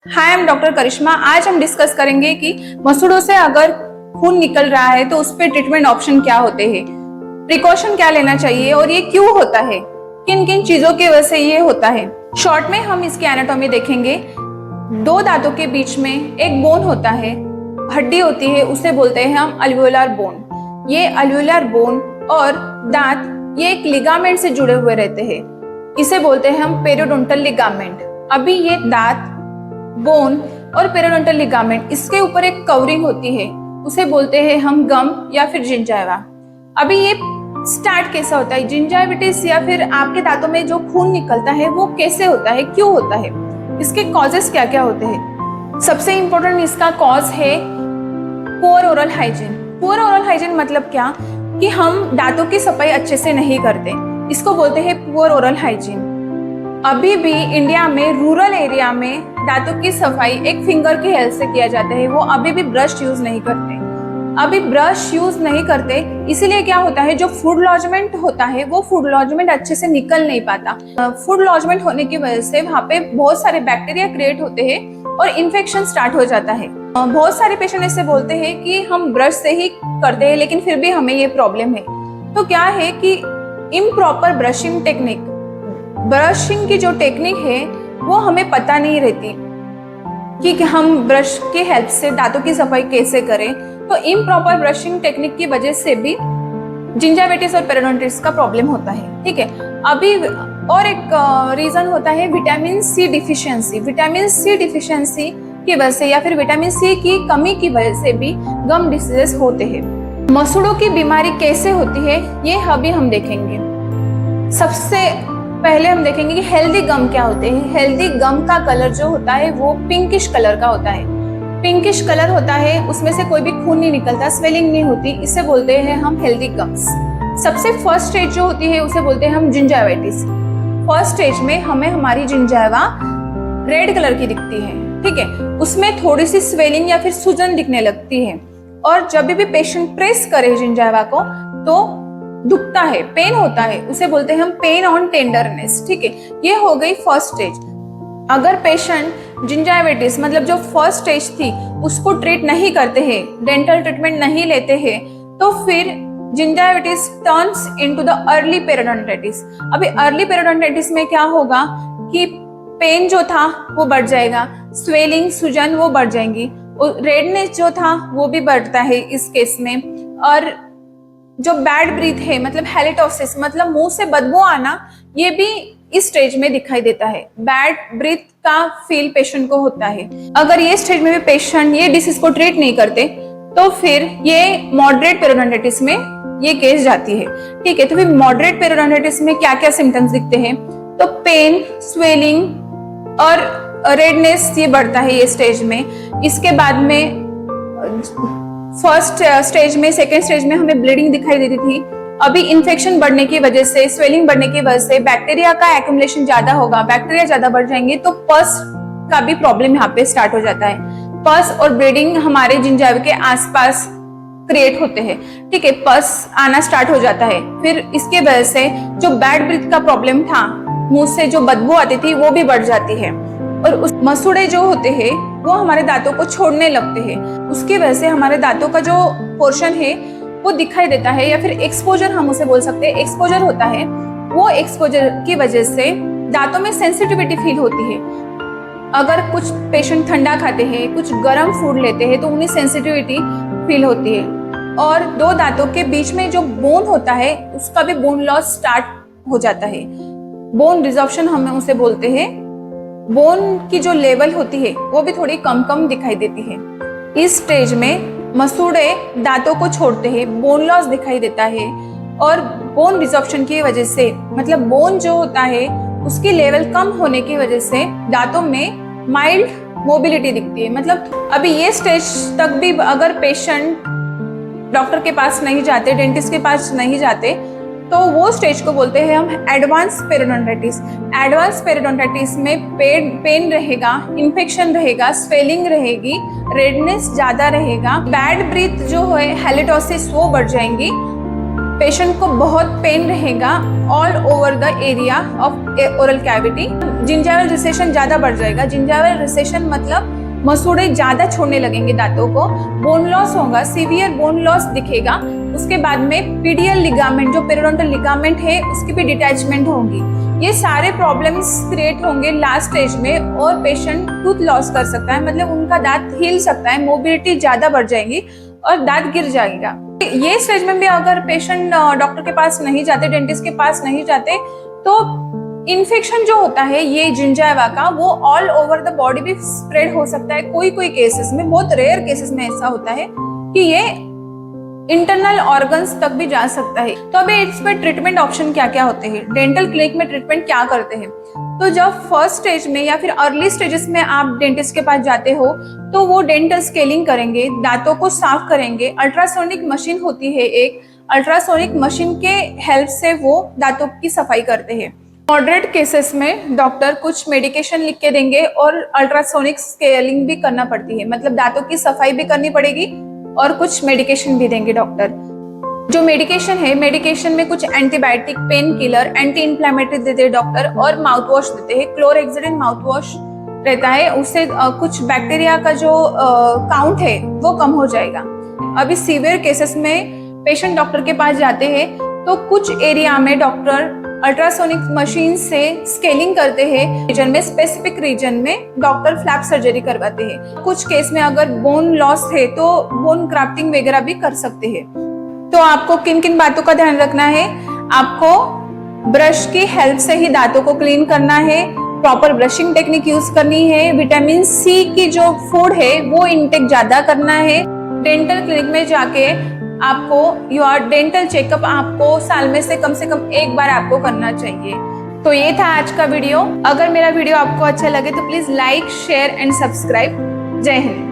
Hi, I am doctor करिश्मा। आज हम discuss करेंगे कि मसूड़ों से अगर खून निकल रहा है तो उस पे ट्रीटमेंट ऑप्शन क्या होते हैं, प्रिकॉशन क्या लेना चाहिए और ये क्यों होता है, किन किन चीजों की वजह से ये होता है। शॉर्ट में हम इसकी एनाटॉमी देखेंगे। दो दांतों के बीच में एक बोन होता है, हड्डी होती है, उसे बोलते हैं हम अल्वियोलर बोन। ये अल्वियोलर बोन और दांत ये एक लिगामेंट से जुड़े हुए रहते हैं, इसे बोलते हैं हम पेरियोडोंटल लिगामेंट। अभी ये दांत, बोन और पेरियोडोंटल लिगामेंट, इसके ऊपर एक कवरिंग होती है, उसे बोलते हैं हम गम या फिर जिंजाइवा। अभी ये स्टार्ट कैसा होता है, जिंजाइविटिस या फिर आपके दांतों में जो खून निकलता है वो कैसे होता है, क्यों होता है, इसके कॉजेस क्या क्या होते हैं। सबसे इंपॉर्टेंट इसका कॉज है poor oral hygiene. Poor oral hygiene मतलब क्या कि हम दांतों की सफाई अच्छे से नहीं करते, इसको बोलते हैं पुअर ओरल हाइजीन। अभी भी इंडिया में रूरल एरिया में दांतों की सफाई एक फिंगर की हेल्प से किया जाता है, वो अभी भी ब्रश यूज नहीं करते। अभी ब्रश यूज नहीं करते इसीलिए क्या होता है, जो फूड लॉजमेंट होता है वो फूड लॉजमेंट अच्छे से निकल नहीं पाता। फूड लॉजमेंट होने की वजह से वहाँ पे बहुत सारे बैक्टीरिया क्रिएट होते हैं और इन्फेक्शन स्टार्ट हो जाता है। बहुत सारे पेशेंट ऐसे बोलते हैं कि हम ब्रश से ही करते हैं लेकिन फिर भी हमें ये प्रॉब्लम है। तो क्या है कि इम्प्रॉपर ब्रशिंग टेक्निक, ब्रशिंग की जो टेक्निक है वो हमें पता नहीं रहती कि हम ब्रश की हेल्प से दांतों की सफाई कैसे करें। तो इम्प्रॉपर ब्रशिंग टेक्निक की वजह से भी जिंजाइविटिस और पेरियोडोंटिटिस का प्रॉब्लम होता है। ठीक है, अभी और एक रीजन होता है vitamin C deficiency. Vitamin C deficiency की वजह से या फिर विटामिन सी की कमी की वजह से भी गम डिसीजेस होते हैं। मसूड़ों की बीमारी कैसे होती है ये अभी हम देखेंगे। सबसे पहले हम देखेंगे कि हेल्दी गम क्या होते हैं। हेल्दी गम का कलर जो होता है वो पिंकिश कलर का होता है। पिंकिश कलर होता है, उसमें से कोई भी खून नहीं निकलता, स्वेलिंग नहीं होती, इसे बोलते हैं हम हेल्दी गम्स। सबसे फर्स्ट स्टेज जो होती है उसे बोलते हैं हम जिंजाइविटिस। फर्स्ट स्टेज में हमें हमारी जिंजाइवा रेड कलर की दिखती है। ठीक है, उसमें थोड़ी सी स्वेलिंग या फिर सूजन दिखने लगती है और जब भी पेशेंट प्रेस करे जिंजाइवा को तो दुखता है, पेन होता है, उसे बोलते हैं हम पेन ऑन टेंडरनेस। ठीक है, ये हो गई फर्स्ट स्टेज। अगर पेशेंट जिंजाइविटिस मतलब जो फर्स्ट स्टेज थी उसको ट्रीट नहीं करते हैं, डेंटल ट्रीटमेंट नहीं लेते हैं, तो फिर जिंजाइविटिस टर्न्स इनटू द अर्ली पेरियोडोंटिटिस। अभी अर्ली पेरियोडोंटिटिस में क्या होगा कि पेन जो था वो बढ़ जाएगा, स्वेलिंग, सूजन वो बढ़ जाएंगी, और रेडनेस जो था वो भी बढ़ता है इस केस में। और जो बैड ब्रीथ है मतलब हैलिटोसिस मतलब मुंह से बदबू आना, ये भी इस स्टेज में दिखाई देता है। बैड ब्रीथ का फील पेशेंट को होता है। अगर ये स्टेज में भी पेशेंट ये डिसीज को ट्रीट नहीं करते तो फिर ये मॉडरेट पेरियोडोंटिटिस में ये केस जाती है। ठीक है, तो फिर मॉडरेट पेरियोडोंटिटिस में क्या क्या सिम्टम्स दिखते हैं, तो पेन, स्वेलिंग और रेडनेस ये बढ़ता है ये स्टेज में। इसके बाद में फर्स्ट स्टेज में, सेकेंड स्टेज में हमें ब्लीडिंग दिखाई देती थी। अभी इन्फेक्शन बढ़ने की वजह से, स्वेलिंग बढ़ने की वजह से बैक्टीरिया का एक्युमुलेशन ज्यादा होगा, बैक्टीरिया ज्यादा बढ़ जाएंगे तो पस का भी प्रॉब्लम यहाँ पे स्टार्ट हो जाता है। पस और ब्लीडिंग हमारे जिंजाइवा के आसपास क्रिएट होते हैं। ठीक है, पस आना स्टार्ट हो जाता है। फिर इसके वजह से जो बैड ब्रीथ का प्रॉब्लम था, मुंह से जो बदबू आती थी वो भी बढ़ जाती है और उस मसूड़े जो होते हैं वो हमारे दांतों को छोड़ने लगते हैं। उसकी वजह से हमारे दांतों का जो पोर्शन है वो दिखाई देता है या फिर एक्सपोजर हम उसे बोल सकते हैं। एक्सपोजर होता है, वो एक्सपोजर की वजह से दांतों में सेंसिटिविटी फील होती है। अगर कुछ पेशेंट ठंडा खाते हैं, कुछ गर्म फूड लेते हैं तो उन्हें सेंसिटिविटी फील होती है। और दो दांतों के बीच में जो बोन होता है उसका भी बोन लॉस स्टार्ट हो जाता है। बोन रिजॉर्प्शन हम उसे बोलते हैं। बोन की जो लेवल होती है वो भी थोड़ी कम कम दिखाई देती है। इस स्टेज में मसूड़े दांतों को छोड़ते हैं, बोन लॉस दिखाई देता है और बोन रिजॉर्प्शन की वजह से मतलब बोन जो होता है उसकी लेवल कम होने की वजह से दांतों में माइल्ड मोबिलिटी दिखती है। मतलब अभी ये स्टेज तक भी अगर पेशेंट डॉक्टर के पास नहीं जाते, डेंटिस्ट के पास नहीं जाते, तो वो स्टेज को बोलते हैं हम एडवांस पेरियोडोंटिटिस। एडवांस पेरियोडोंटिटिस में पेन रहेगा, इन्फेक्शन रहेगा, स्वेलिंग रहेगी, रेडनेस ज्यादा रहेगा, बैड ब्रीथ जो है हैलिटोसिस वो बढ़ जाएंगी पेशेंट को बहुत पेन रहेगा all over the area of oral cavity. Gingival recession ज़्यादा बढ़ जाएगा। जिंजाइवल रिसेशन मतलब मसूड़े ज़्यादा छोड़ने लगेंगे दांतों को, बोन लॉस होगा, सीवियर बोन लॉस दिखेगा। उसके बाद में पीडियल लिगामेंट जो पेरिडोंटल लिगामेंट है उसकी भी डिटैचमेंट होगी। ये सारे प्रॉब्लम्स क्रिएट होंगे लास्ट स्टेज में और पेशेंट टूथ लॉस कर सकता है, मतलब उनका दांत हिल सकता है, मोबिलिटी ज़्यादा बढ़ जाएगी और दांत गिर जाएगा। ये स्टेज में भी अगर पेशेंट डॉक्टर के पास नहीं जाते, डेंटिस्ट के पास नहीं जाते, तो इन्फेक्शन जो होता है ये जिंजाइवा का वो ऑल ओवर द बॉडी भी स्प्रेड हो सकता है। कोई कोई केसेस में, बहुत रेयर केसेस में ऐसा होता है कि ये इंटरनल ऑर्गन्स तक भी जा सकता है। तो अभी इस पे ट्रीटमेंट ऑप्शन क्या क्या होते हैं, डेंटल क्लिनिक में ट्रीटमेंट क्या करते हैं। तो जब फर्स्ट स्टेज में या फिर अर्ली स्टेजेस में आप डेंटिस्ट के पास जाते हो तो वो डेंटल स्केलिंग करेंगे, दांतों को साफ करेंगे। अल्ट्रासोनिक मशीन होती है एक, अल्ट्रासोनिक मशीन के हेल्प से वो दांतों की सफाई करते हैं। मॉडरेट केसेस में डॉक्टर कुछ मेडिकेशन लिख के देंगे और अल्ट्रासोनिक स्केलिंग भी करना पड़ती है, मतलब दांतों की सफाई भी करनी पड़ेगी और कुछ मेडिकेशन भी देंगे डॉक्टर। जो मेडिकेशन है, मेडिकेशन में कुछ antibiotic, pain killer, anti inflammatory देते हैं डॉक्टर और माउथ वॉश देते हैं। क्लोरेक्सिडिन माउथ वॉश रहता है, उससे कुछ बैक्टीरिया का जो काउंट है वो कम हो जाएगा। अभी सीवियर केसेस में पेशेंट डॉक्टर के पास जाते हैं तो कुछ एरिया में डॉक्टर अल्ट्रासोनिक मशीन से स्केलिंग करते हैं, रीजन में, स्पेसिफिक रीजन में डॉक्टर फ्लैप सर्जरी करवाते हैं। कुछ केस में अगर बोन लॉस है तो बोन ग्राफ्टिंग वगैरह भी कर सकते हैं। तो आपको किन किन बातों का ध्यान रखना है, आपको ब्रश की हेल्प से ही दांतों को क्लीन करना है, प्रॉपर ब्रशिंग टेक्निक यूज करनी है, विटामिन सी की जो फूड है वो इंटेक ज्यादा करना है। डेंटल क्लिनिक में जाके आपको योर डेंटल चेकअप आपको साल में से कम एक बार आपको करना चाहिए। तो ये था आज का वीडियो। अगर मेरा वीडियो आपको अच्छा लगे तो please like, share and subscribe. जय हिंद।